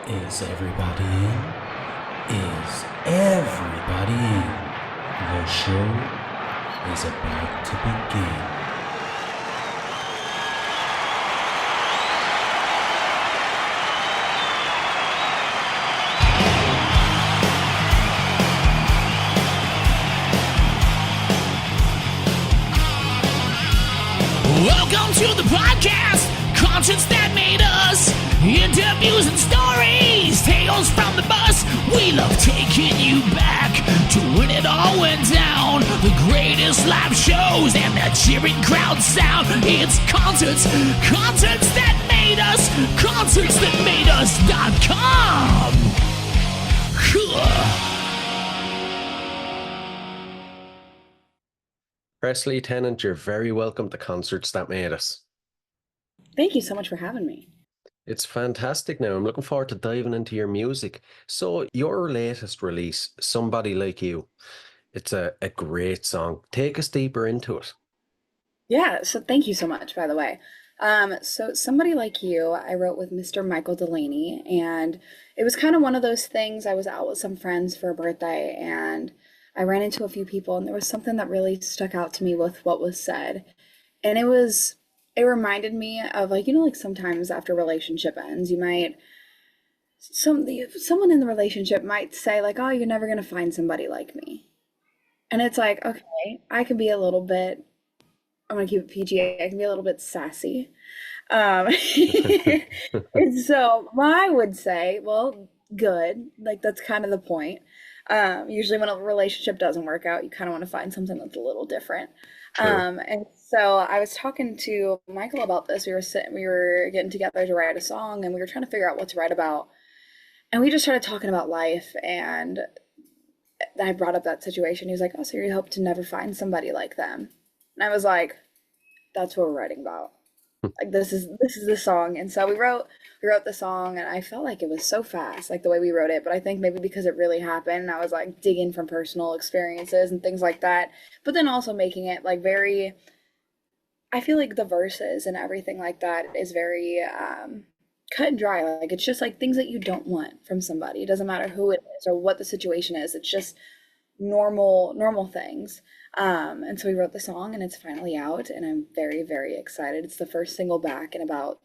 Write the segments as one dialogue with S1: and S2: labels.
S1: Is everybody in? Is everybody in? The show is about to begin.
S2: Welcome to the podcast, concerts that made us, interviews and stories, tales from the bus. We love taking you back to when it all went down. The greatest live shows and that cheering crowd sound. It's concerts that made us, concertsthatmadeus.com.
S3: Presley Tennant, you're very welcome to Concerts That Made Us.
S4: Thank you so much for having me.
S3: It's fantastic now. I'm looking forward to diving into your music. So, your latest release, Somebody Like You, it's a great song. Take us deeper into it.
S4: Yeah, so thank you so much, by the way. So Somebody Like You, I wrote with Mr. Michael Delaney, and it was kind of one of those things. I was out with some friends for a birthday, and I ran into a few people, and there was something that really stuck out to me with what was said. And it reminded me of like sometimes after a relationship ends, someone in the relationship might say like, "Oh, you're never gonna find somebody like me." And it's like, okay, I can be a little bit, I'm gonna keep it PG, I can be a little bit sassy. Um, and so I would say, well, good. Like that's kind of the point. Usually when a relationship doesn't work out, you kind of want to find something that's a little different.
S3: True.
S4: And so I was talking to Michael about this. We were getting together to write a song, and we were trying to figure out what to write about. And we just started talking about life, and I brought up that situation. He was like, "Oh, so you hope to never find somebody like them?" And I was like, "That's what we're writing about. Like this is the song." And so we wrote the song, and I felt like it was so fast, like the way we wrote it. But I think maybe because it really happened, and I was like digging from personal experiences and things like that. But then also making it like very. I feel like the verses and everything like that is very cut and dry. Like it's just like things that you don't want from somebody. It doesn't matter who it is or what the situation is. It's just normal things. And so we wrote the song, and it's finally out, and I'm very, very excited. It's the first single back in about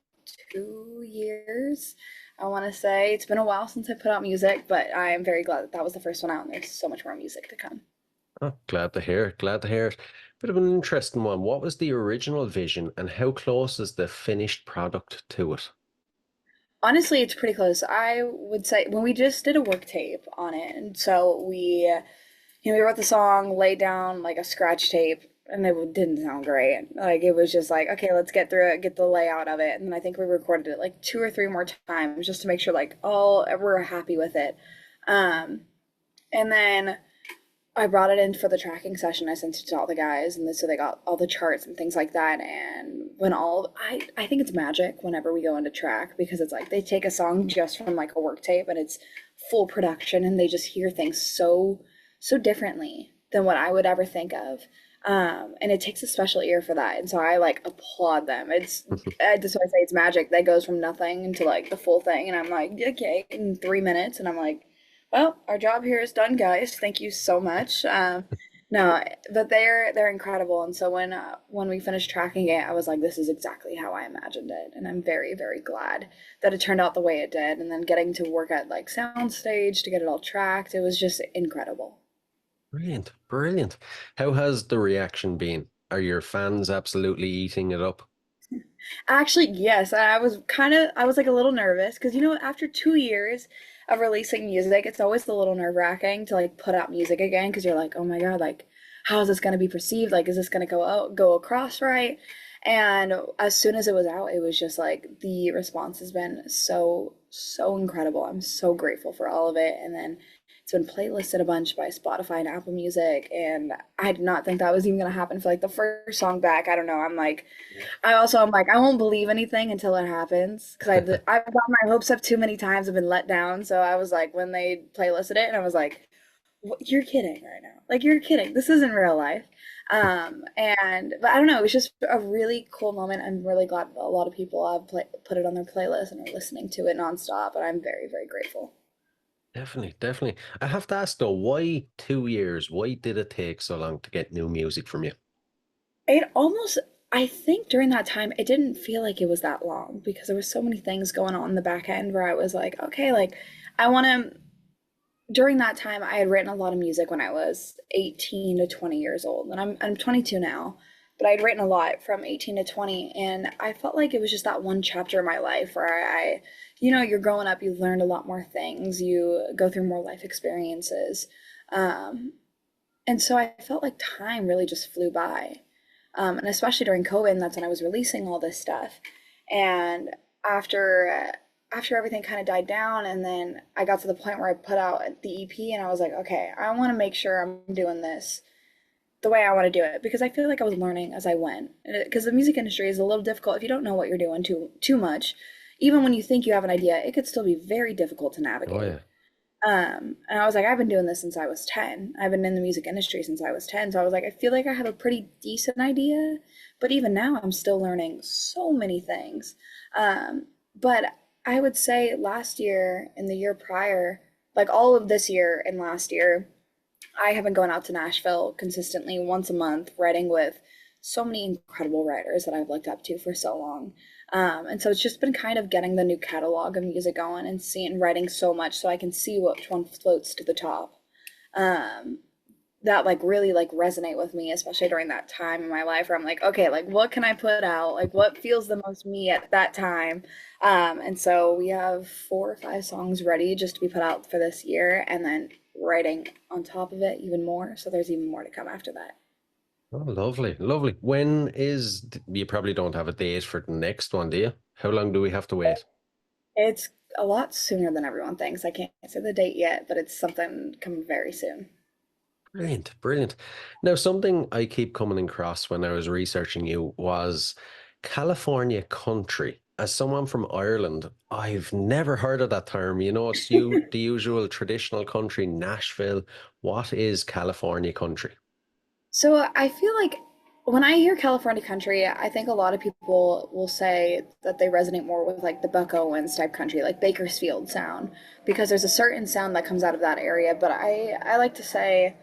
S4: 2 years. I want to say it's been a while since I put out music, but I am very glad that that was the first one out, and there's so much more music to come.
S3: Oh, glad to hear it. Glad to hear it. Bit of an interesting one. What was the original vision and how close is the finished product to it?
S4: Honestly, it's pretty close. I would say when we just did a work tape on it, and so we wrote the song, laid down like a scratch tape, and it didn't sound great. Like it was just like, okay, let's get through it, get the layout of it, and then I think we recorded it like two or three more times just to make sure like all we're happy with it. Um, and then I brought it in for the tracking session. I sent it to all the guys, and so they got all the charts and things like that. And I think it's magic whenever we go into track because it's like they take a song just from like a work tape and it's full production, and they just hear things so differently than what I would ever think of. And it takes a special ear for that, and so I like applaud them. That's why I say it's magic that goes from nothing into like the full thing, and I'm like, okay, in 3 minutes, and I'm like, well, our job here is done, guys. Thank you so much. No, but they're incredible. And so when we finished tracking it, I was like, this is exactly how I imagined it, and I'm very very glad that it turned out the way it did. And then getting to work at like soundstage to get it all tracked, it was just incredible.
S3: Brilliant. Brilliant. How has the reaction been? Are your fans absolutely eating it up?
S4: Actually, yes, I was like a little nervous because after 2 years of releasing music, it's always a little nerve-wracking to like put out music again because you're like, oh my God, like how is this going to be perceived? Like, is this going to go across right? And as soon as it was out, it was just like the response has been so incredible. I'm so grateful for all of it. And then it's been playlisted a bunch by Spotify and Apple Music, and I did not think that was even gonna happen for like the first song back. I don't know. I'm like, I won't believe anything until it happens because I've got my hopes up too many times. I've been let down. So I was like, when they playlisted it, and I was like, "What, you're kidding right now? Like you're kidding. This isn't real life." And but I don't know, it was just a really cool moment. I'm really glad a lot of people have put it on their playlist and are listening to it nonstop, and I'm very, very grateful.
S3: Definitely, definitely. I have to ask though, why 2 years? Why did it take so long to get new music from you?
S4: It almost, I think during that time, it didn't feel like it was that long because there was so many things going on in the back end where I was like, okay, like I want to. During that time, I had written a lot of music when I was 18 to 20 years old, and I'm 22 now, but I'd written a lot from 18 to 20, and I felt like it was just that one chapter in my life where you're growing up, you learned a lot more things, you go through more life experiences, um, and so I felt like time really just flew by. And especially during COVID, and that's when I was releasing all this stuff. And after everything kind of died down, and then I got to the point where I put out the EP, and I was like, okay, I want to make sure I'm doing this the way I want to do it because I feel like I was learning as I went. Because the music industry is a little difficult if you don't know what you're doing too much. Even when you think you have an idea, it could still be very difficult to
S3: Oh
S4: navigate.
S3: yeah.
S4: And I was like, I've been doing this since I was 10. I've been in the music industry since I was 10. So I was like, I feel like I have a pretty decent idea. But even now, I'm still learning so many things. But I would say last year and the year prior, like all of this year and last year, I have been going out to Nashville consistently once a month, writing with so many incredible writers that I've looked up to for so long. And so it's just been kind of getting the new catalog of music going and seeing writing so much so I can see which one floats to the top. Um, that like really like resonate with me, especially during that time in my life where I'm like, okay, like what can I put out? Like what feels the most me at that time? And so we have 4 or 5 songs ready just to be put out for this year, and then writing on top of it even more. So there's even more to come after that.
S3: Oh, lovely, lovely. You probably don't have a date for the next one, do you? How long do we have to wait?
S4: It's a lot sooner than everyone thinks. I can't say the date yet, but it's something coming very soon.
S3: Brilliant, brilliant. Now, something I keep coming across when I was researching you was California country. As someone from Ireland, I've never heard of that term. It's the usual traditional country, Nashville. What is California country?
S4: So I feel like when I hear California country, I think a lot of people will say that they resonate more with like the Buck Owens type country, like Bakersfield sound, because there's a certain sound that comes out of that area. But I like to say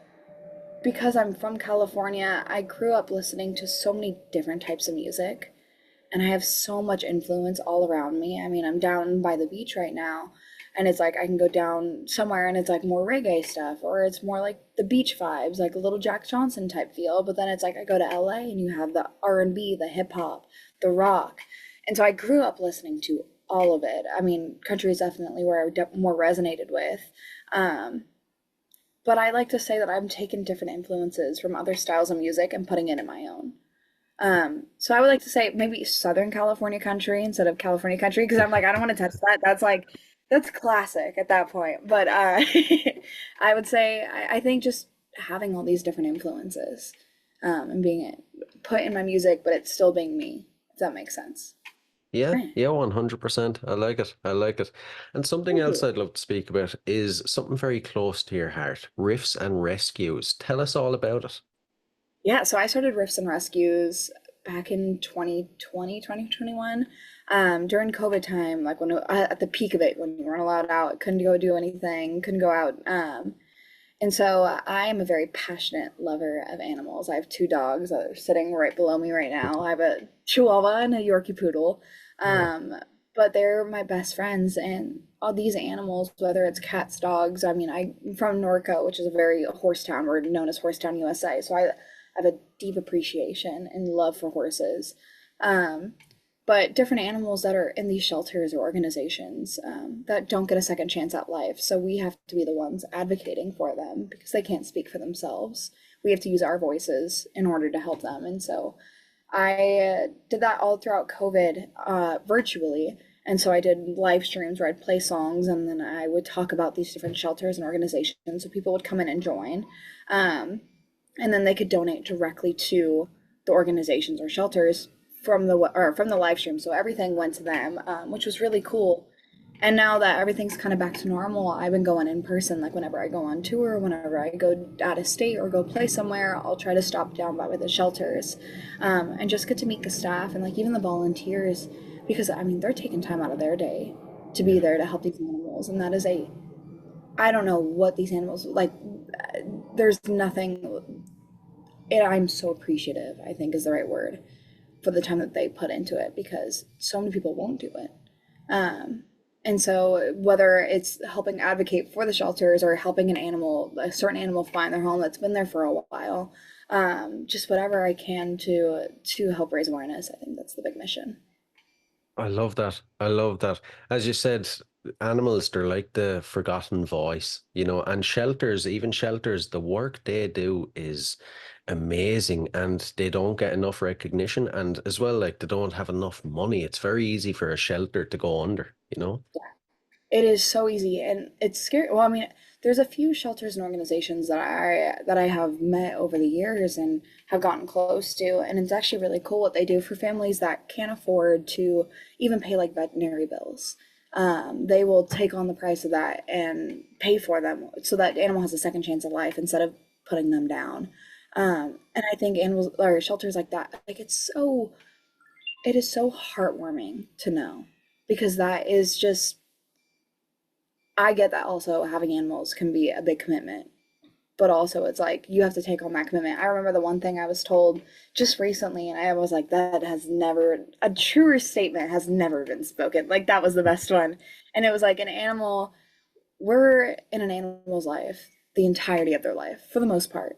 S4: because I'm from California, I grew up listening to so many different types of music, and I have so much influence all around me. I mean, I'm down by the beach right now, and it's like I can go down somewhere and it's like more reggae stuff, or it's more like the beach vibes, like a little Jack Johnson type feel. But then it's like I go to LA and you have the R&B, the hip hop, the rock, and so I grew up listening to all of it. I mean, country is definitely where more resonated with. Um, but I like to say that I'm taking different influences from other styles of music and putting it in my own. So I would like to say maybe Southern California country instead of California country because I'm like, I don't want to touch that. That's classic at that point. But I would say I think just having all these different influences and being put in my music, but it's still being me, if that makes sense.
S3: Yeah,
S4: Right.
S3: yeah, 100%. I like it. I like it. And something
S4: Thank
S3: else
S4: you.
S3: I'd love to speak about is something very close to your heart, riffs and rescues. Tell us all about it.
S4: Yeah, so I started Riffs and Rescues back in 2020, 2021, during COVID time, like at the peak of it, when you weren't allowed out, couldn't go do anything, couldn't go out. And so I am a very passionate lover of animals. I have 2 dogs that are sitting right below me right now. I have a Chihuahua and a Yorkie Poodle.
S3: Oh,
S4: Um, but they're my best friends, and all these animals, whether it's cats, dogs. I mean, I'm from Norco, which is a very horse town. We're known as Horsetown, USA. So I have a deep appreciation and love for horses. Um, but different animals that are in these shelters or organizations that don't get a second chance at life. So we have to be the ones advocating for them because they can't speak for themselves. We have to use our voices in order to help them. And so I did that all throughout COVID virtually. And so I did live streams where I'd play songs and then I would talk about these different shelters and organizations. So people would come in and join. Um, and then they could donate directly to the organizations or shelters from the live stream. So everything went to them, which was really cool. And now that everything's kind of back to normal, I've been going in person. Like whenever I go on tour, whenever I go out of state or go play somewhere, I'll try to stop down by the shelters, and just get to meet the staff and like even the volunteers, because I mean they're taking time out of their day to be
S3: Yeah.
S4: there to help these animals, and that is a I don't know what these animals like. There's nothing. I'm so appreciative, I think is the right word, for the time that they put into it because so many people won't do it. Um, and so whether it's helping advocate for the shelters or helping a certain animal find their home that's been there for a while, just whatever I can to help raise awareness, I think that's the big mission.
S3: I love that. I love that. As you said, animals, they're like the forgotten voice, and shelters, even shelters, the work they do is amazing and they don't get enough recognition. And as well, like they don't have enough money. It's very easy for a shelter to go under.
S4: It is so easy and it's scary. Well, I mean, there's a few shelters and organizations that I have met over the years and have gotten close to, and it's actually really cool what they do for families that can't afford to even pay like veterinary bills. They will take on the price of that and pay for them so that animal has a second chance of life instead of putting them down. And I think animals or shelters like that, like it is so heartwarming to know because that is just I get that also having animals can be a big commitment, but also it's like you have to take on that commitment. I remember the one thing I was told just recently, and I was like, that has never, a truer statement has never been spoken. Like, that was the best one. And it was like an animal, we're in an animal's life the entirety of their life for the most part.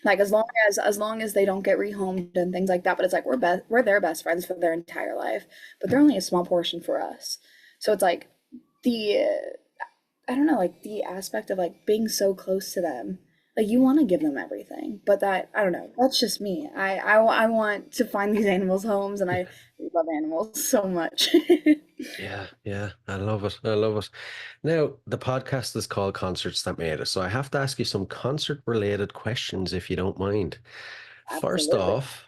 S4: Like as long as they don't get rehomed and things like that, but it's like we're their best friends for their entire life, but they're only a small portion for us. So it's like the I don't know, like the aspect of like being so close to them. Like you want to give them everything, but that I don't know. That's just me. I want to find these animals homes, and I love animals so much.
S3: Yeah, yeah, I love it. I love it. Now, the podcast is called Concerts That Made Us, so I have to ask you some concert-related questions if you don't mind. First
S4: Absolutely.
S3: off,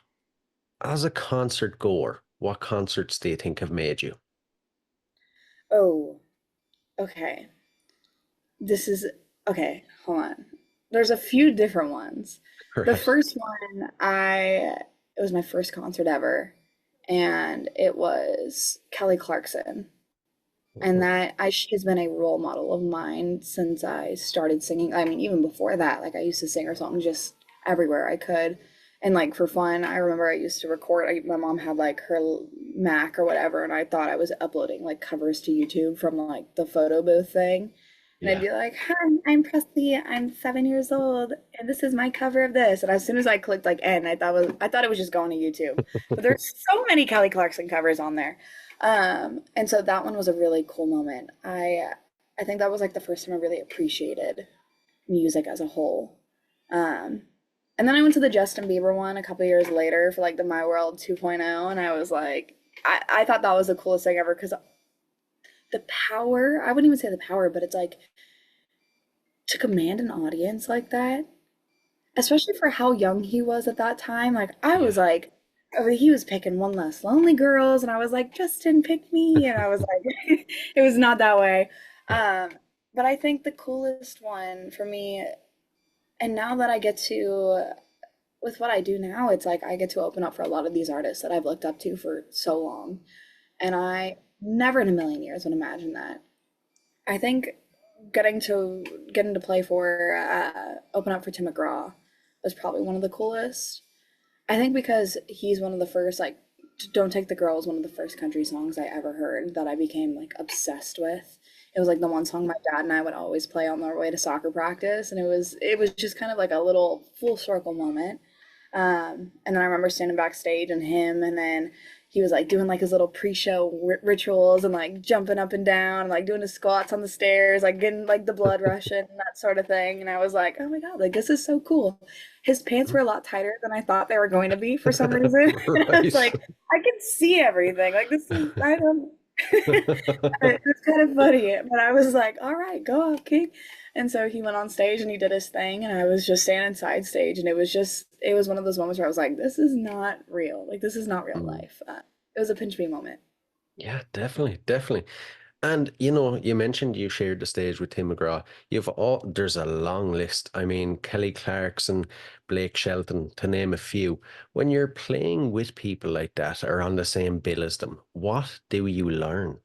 S3: as a concert goer, what concerts do you think have made you?
S4: Oh, okay. This is okay. Hold on. There's a few different ones. The
S3: Right.
S4: first one, it was my first concert ever, and it was Kelly Clarkson. And she has been a role model of mine since I started singing. I mean, even before that, like I used to sing her songs just everywhere I could. And like for fun, I remember I used to record. My mom had like her Mac or whatever, and I thought I was uploading like covers to YouTube from like the photo booth thing. And I'd
S3: Yeah.
S4: be like, "Hi, I'm Presley. I'm 7 years old, and this is my cover of this." And as soon as I clicked like end, I thought it was just going to YouTube. But there's so many Kelly Clarkson covers on there. And so that one was a really cool moment. I think that was like the first time I really appreciated music as a whole. Um, and then I went to the Justin Bieber one a couple years later for like the My World 2.0, and I was like, I thought that was the coolest thing ever because the power, I wouldn't even say the power, but it's like to command an audience like that, especially for how young he was at that time. Like I was
S3: Yeah.
S4: like, I mean, he was picking One Less Lonely Girls, and I was like, Justin, pick me, and I was like, it was not that way. Um, but I think the coolest one for me, and now that I get to, with what I do now, it's like I get to open up for a lot of these artists that I've looked up to for so long, and I never in a million years would imagine that. I think getting to play for open up for Tim McGraw was probably one of the coolest. I think because he's one of the first, like, Don't Take the Girl is one of the first country songs I ever heard that I became, like, obsessed with. It was, like, the one song my dad and I would always play on our way to soccer practice, and it was just kind of like a little full circle moment. And then I remember standing backstage and him, and then he was like doing like his little pre-show rituals and like jumping up and down, and like doing his squats on the stairs, like getting like the blood rushing and that sort of thing. And I was like, oh my God, like this is so cool. His pants were a lot tighter than I thought they were going to be for some reason. And I was
S3: Right.
S4: like, I can see everything. Like this is, I don't, it's kind of funny, but I was like, all right, go off, King. And so he went on stage and he did his thing, and I was just standing side stage, and it was one of those moments where I was like, this is not real. Like, this is not real
S3: Mm.
S4: life. It was a pinch me moment.
S3: Yeah, definitely, definitely. And you mentioned you shared the stage with Tim McGraw. There's a long list. I mean, Kelly Clarkson, Blake Shelton, to name a few. When you're playing with people like that or on the same bill as them, what do you learn?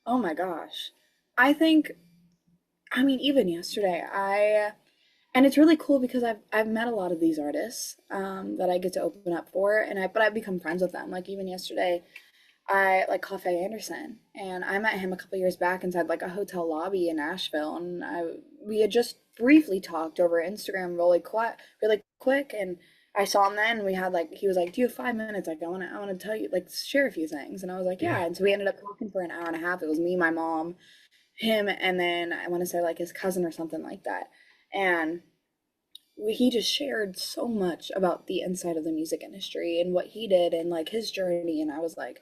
S4: Oh my gosh. I think, I mean, even yesterday, and it's really cool because I've met a lot of these artists that I get to open up for, but I've become friends with them. Like even yesterday, I like Cafe Anderson, and I met him a couple years back inside like a hotel lobby in Nashville, and we had just briefly talked over Instagram really quick, and I saw him then. And we had like he was like, "Do you have 5 minutes? Like I want to tell you like share a few things," and I was like, "Yeah,"
S3: Yeah.
S4: and so we ended up talking for an hour and a half. It was me, my mom, him, and then I want to say like his cousin or something like that, and he just shared so much about the inside of the music industry and what he did and like his journey, and I was like,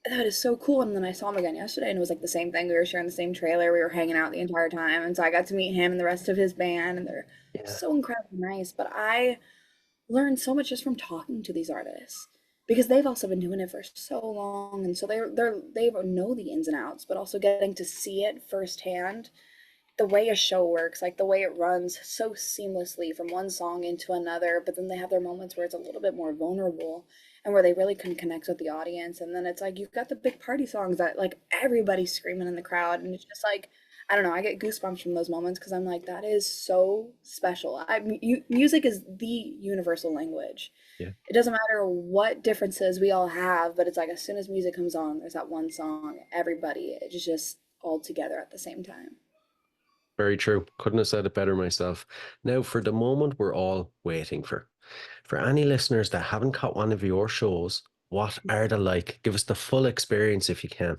S4: that is so cool. And then I saw him again yesterday and it was like the same thing. We were sharing the same trailer. We were hanging out the entire time. And so I got to meet him and the rest of his band and they're
S3: Yeah.
S4: so incredibly nice. But I learned so much just from talking to these artists because they've also been doing it for so long. And so they know the ins and outs, but also getting to see it firsthand, the way a show works, like the way it runs so seamlessly from one song into another, but then they have their moments where it's a little bit more vulnerable and where they really can connect with the audience. And then it's like you've got the big party songs that like everybody's screaming in the crowd, and it's just like I don't know, I get goosebumps from those moments because I'm like that is so special. Music is the universal language.
S3: Yeah.
S4: It doesn't matter what differences we all have, but it's like as soon as music comes on, there's that one song, everybody is just all together at the same time.
S3: Very true. Couldn't have said it better myself. Now, for the moment we're all waiting for any listeners that haven't caught one of your shows, what are they like? Give us the full experience if you can.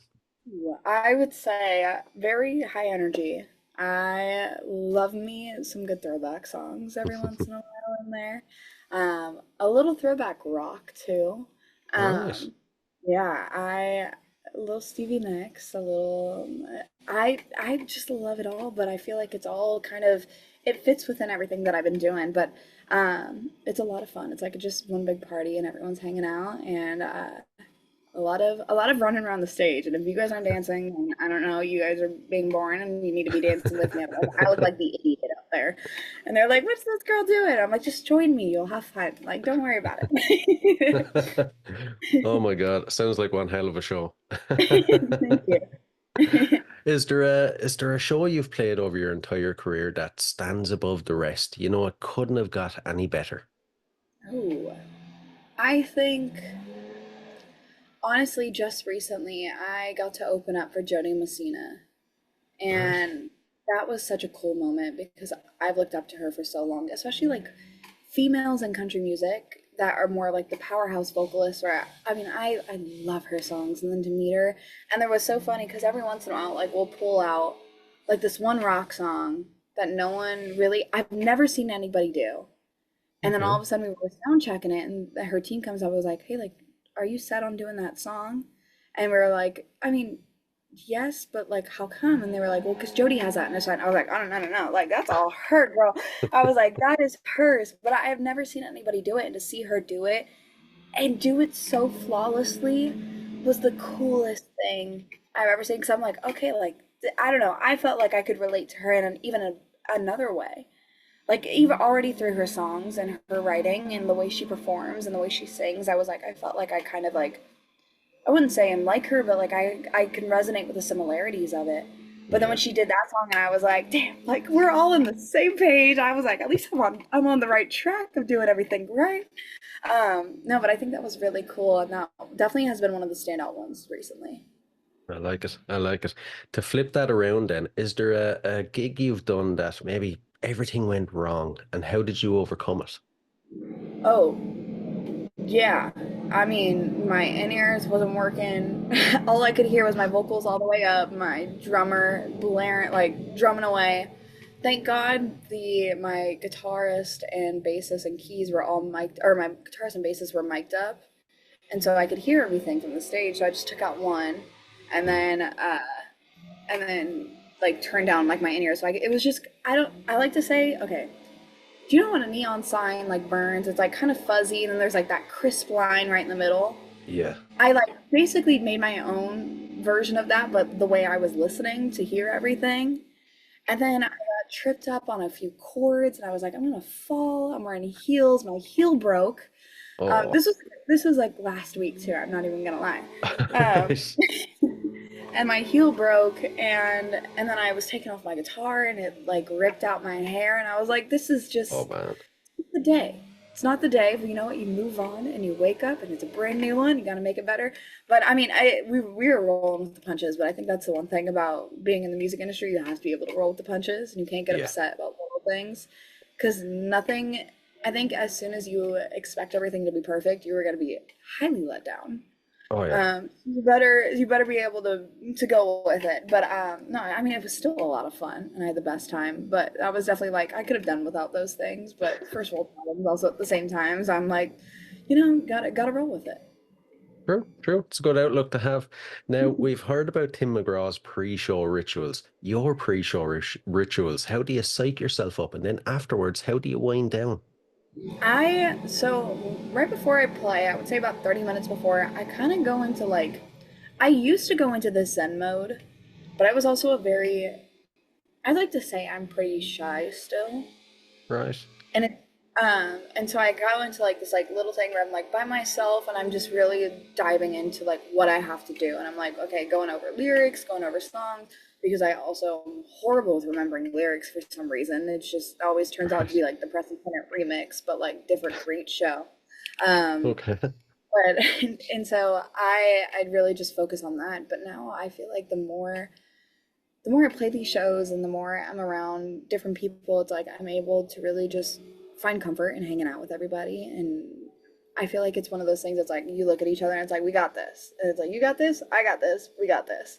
S4: I would say very high energy. I love me some good throwback songs every once in a while in there. A little throwback rock too.
S3: Right.
S4: Um, yeah, a little Stevie Nicks, a little. I just love it all, but I feel like it's all kind of it fits within everything that I've been doing. But it's a lot of fun. It's like just one big party and everyone's hanging out and a lot of running around the stage. And if you guys aren't dancing, then I don't know, you guys are being boring and you need to be dancing with me. I look like the idiot up there. And they're like, "What's this girl doing?" I'm like, "Just join me. You'll have fun. Like, don't worry about it."
S3: Oh my God. Sounds like one hell of a show.
S4: Thank you.
S3: Is there a show you've played over your entire career that stands above the rest? It couldn't have got any better.
S4: Ooh, I think honestly, just recently I got to open up for Jody Messina.
S3: Right.
S4: And that was such a cool moment because I've looked up to her for so long, especially like females in country music that are more like the powerhouse vocalists. Where I mean, I love her songs, and then to meet her, and there was so funny because every once in a while, like we'll pull out like this one rock song that no one really, I've never seen anybody do, and then all
S3: Okay.
S4: of a sudden we were sound checking it, and her team comes up and was like, "Hey, like, are you set on doing that song?" And we were like, "I mean, yes, but like, how come?" And they were like, "Well, because Jody has that in her sign." I was like, "Oh, no, no, no, no. Like, that's all her, girl." I was like, "That is hers." But I have never seen anybody do it. And to see her do it and do it so flawlessly was the coolest thing I've ever seen. Because I'm like, okay, like, I don't know. I felt like I could relate to her in another way. Like, even already through her songs and her writing and the way she performs and the way she sings, I was like, I felt like I kind of like I wouldn't say I'm like her, but like I can resonate with the similarities of it. But then when
S3: Yeah.
S4: she did that song, and I was like, damn, like we're all on the same page. I was like, at least I'm on the right track of doing everything right. No, but I think that was really cool, and that definitely has been one of the standout ones recently.
S3: I like it. I like it. To flip that around then, is there a gig you've done that maybe everything went wrong and how did you overcome it?
S4: Oh, yeah. I mean, my in-ears wasn't working. All I could hear was my vocals all the way up, my drummer blaring, like drumming away. Thank God my guitarist and bassist and keys were all mic'd, or my guitarist and bassist were mic'd up, and so I could hear everything from the stage. So I just took out one, and
S3: Yeah.
S4: then like turned down like my in-ears. So it was just I like to say okay, do you know when a neon sign like burns? It's like kind of fuzzy, and then there's like that crisp line right in the middle.
S3: Yeah.
S4: I like basically made my own version of that, but the way I was listening to hear everything. And then I got tripped up on a few chords, and I was like, I'm gonna fall. I'm wearing heels. My heel broke.
S3: Oh,
S4: This was like last week too. I'm not even gonna lie. Um,
S3: right.
S4: and my heel broke, and then I was taking off my guitar, and it like ripped out my hair, and I was like, this is
S3: Oh,
S4: just
S3: man.
S4: the day. It's not the day, but you know what? You move on and you wake up and it's a brand new one. You got to make it better. But I mean, we were rolling with the punches. But I think that's the one thing about being in the music industry. You have to be able to roll with the punches, and you can't get
S3: Yeah.
S4: upset about little things, because nothing. I think as soon as you expect everything to be perfect, you are going to be highly let down.
S3: Oh, yeah.
S4: You better be able to go with it. But no, I mean, it was still a lot of fun, and I had the best time. But I was definitely like, I could have done without those things. But first world problems also at the same time. So I'm like, gotta roll with it.
S3: True, true. It's a good outlook to have. Now, we've heard about Tim McGraw's pre-show rituals. Your pre-show rituals. How do you psych yourself up? And then afterwards, how do you wind down?
S4: So right before I play, I would say about 30 minutes before, I kind of go into like, I used to go into the Zen mode, but I was also I'd like to say I'm pretty shy still.
S3: Right.
S4: And so I go into like this like little thing where I'm like by myself, and I'm just really diving into like what I have to do. And I'm like, okay, going over lyrics, going over songs, because I also am horrible with remembering lyrics for some reason. It's just always turns out to
S3: Right.
S4: be like the Presley Tennant remix, but like different for each show. Um,
S3: Okay.
S4: but and so I'd really just focus on that. But now I feel like the more I play these shows and the more I'm around different people, it's like I'm able to really just find comfort in hanging out with everybody. And I feel like it's one of those things that's like you look at each other and it's like, we got this. And it's like, you got this, I got this, we got this.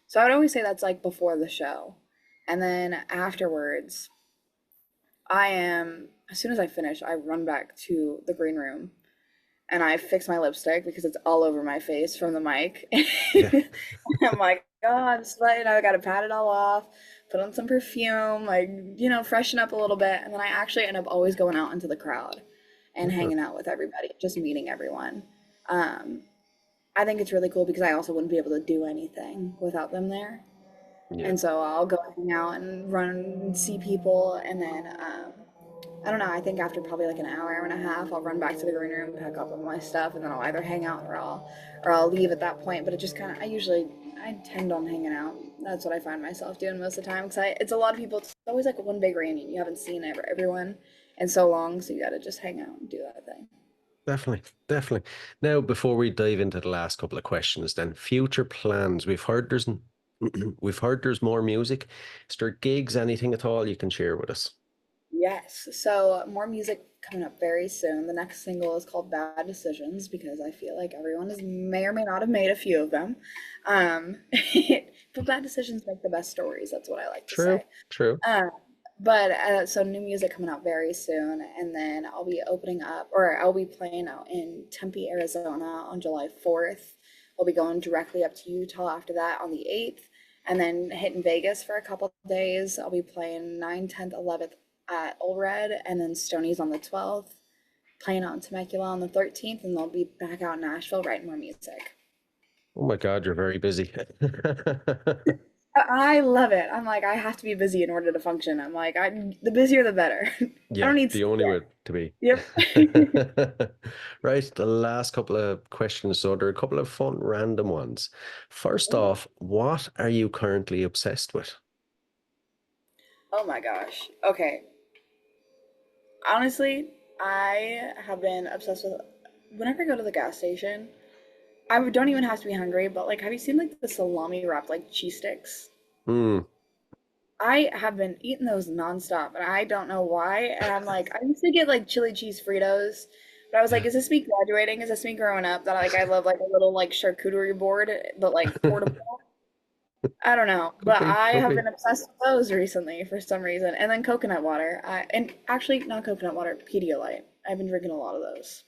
S4: So I would always say that's like before the show. And then afterwards, as soon as I finish, I run back to the green room and I fix my lipstick because it's all over my face from the mic.
S3: Yeah.
S4: I'm like, oh, I'm sweating. I gotta pat it all off, put on some perfume, like, freshen up a little bit. And then I actually end up always going out into the crowd and
S3: Mhm.
S4: hanging out with everybody, just meeting everyone. Um, I think it's really cool because I also wouldn't be able to do anything without them there.
S3: Yeah.
S4: And so I'll go hang out and run and see people. And then I don't know. I think after probably like an hour, hour and a half, I'll run back to the green room, pack up all my stuff, and then I'll either hang out or I'll leave at that point. But it just kind of I tend on hanging out. That's what I find myself doing most of the time because it's a lot of people. It's always like one big reunion. You haven't seen everyone in so long, so you got to just hang out and do that thing.
S3: Definitely. Definitely. Now, before we dive into the last couple of questions, then future plans. We've heard there's more music. Is there gigs, anything at all you can share with us?
S4: Yes. So more music coming up very soon. The next single is called Bad Decisions because I feel like everyone may or may not have made a few of them. Um, but bad decisions make the best stories. That's what I like to
S3: True.
S4: say.
S3: True.
S4: Um, but so new music coming out very soon, and then I'll be opening up, or I'll be playing out in Tempe, Arizona on July 4th. I'll be going directly up to Utah after that on the 8th, and then hitting Vegas for a couple of days. I'll be playing 9th, 10th, 11th at Old Red, and then Stony's on the 12th, playing out in Temecula on the 13th, and they'll be back out in Nashville writing more music.
S3: Oh my God, you're very busy.
S4: I love it. I'm like, I have to be busy in order to function. I'm like, the busier the better. I
S3: Yeah,
S4: don't need
S3: the
S4: sleep.
S3: only way to be.
S4: Yep.
S3: Right, the last couple of questions. So there are a couple of fun random ones. First off, what are you currently obsessed with?
S4: Oh my gosh. Okay. Honestly, I have been obsessed with whenever I go to the gas station, don't even have to be hungry, but like, have you seen like the salami wrapped like cheese sticks?
S3: Hmm.
S4: I have been eating those nonstop, and I don't know why. And I'm like, I used to get like chili cheese Fritos, but I was like, is this me graduating? Is this me growing up? That like I love like a little like charcuterie board, but like portable. I don't know,
S3: Could
S4: but
S3: be,
S4: I
S3: could
S4: have
S3: be.
S4: been obsessed with those recently for some reason. And then coconut water. And actually, not coconut water, Pedialyte. I've been drinking a lot of those.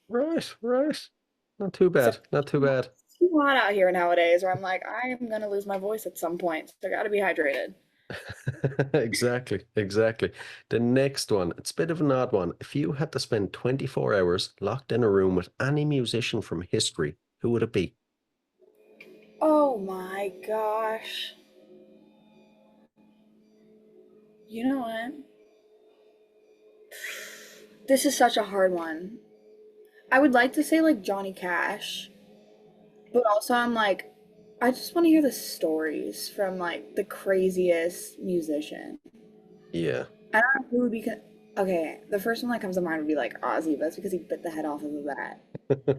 S3: Right, right. Not too
S4: So
S3: bad, not too bad.
S4: it's too hot out here nowadays, where I'm like, I am gonna lose my voice at some point. So I gotta be hydrated.
S3: Exactly, exactly. The next one, it's a bit of an odd one. If you had to spend 24 hours locked in a room with any musician from history, who would it be?
S4: Oh my gosh. You know what? This is such a hard one. I would like to say like Johnny Cash, but also I'm like, I just want to hear the stories from like the craziest musician.
S3: Yeah.
S4: I don't know who would be. Okay, the first one that comes to mind would be like Ozzy, but that's because he bit the head off of a bat.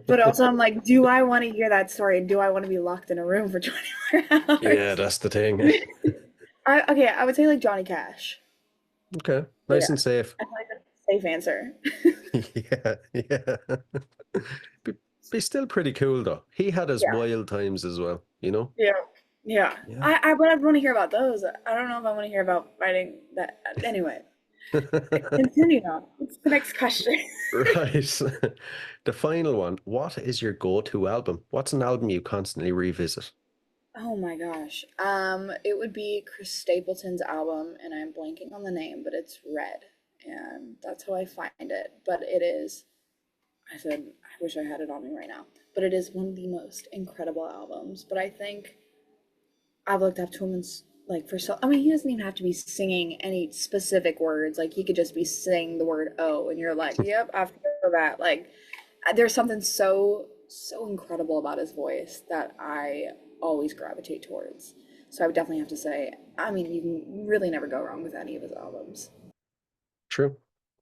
S4: But also, I'm like, do I want to hear that story? And do I want to be locked in a room for 24
S3: Yeah,
S4: hours?
S3: that's the thing.
S4: Okay, I would say like Johnny Cash.
S3: Okay.
S4: Yeah,
S3: Nice and safe.
S4: I feel like that's a safe answer.
S3: Yeah, yeah. Be, be still pretty cool though. He had his
S4: Yeah,
S3: wild times as well, you know?
S4: yeah, yeah.
S3: Yeah.
S4: But I'd want to hear about those. I don't know if I want to hear about writing that. Anyway, continue on. What's the next question?
S3: Right. The final one. What is your go-to album? What's an album you constantly revisit?
S4: Oh my gosh. It would be Chris Stapleton's album, and I'm blanking on the name, but it's Red, and that's how I find it. But it is, I said, I wish I had it on me right now, but it is one of the most incredible albums. But I think I've looked up to him and like for so, I mean, he doesn't even have to be singing any specific words. Like he could just be saying the word "oh," and you're like, "Yep, I've heard that." Like, there's something so incredible about his voice that I always gravitate towards. So I would definitely have to say, I mean, you can really never go wrong with any of his albums.
S3: True.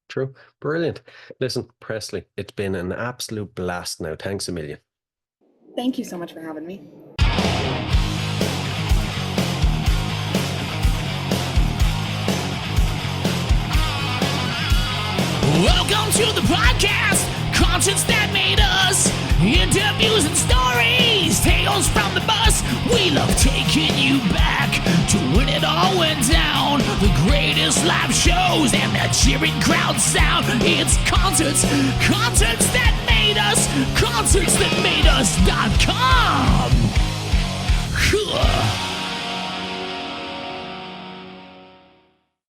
S3: True. Brilliant. Listen, Presley, it's been an absolute blast now. Thanks a million.
S4: Thank you so much for having me.
S2: Welcome to the podcast, conscience that made us. Interviews and stories, tales from the bus. We love taking you back to when it all went down. The greatest live shows and the cheering crowd sound. It's concerts that made us, concerts that made us.com.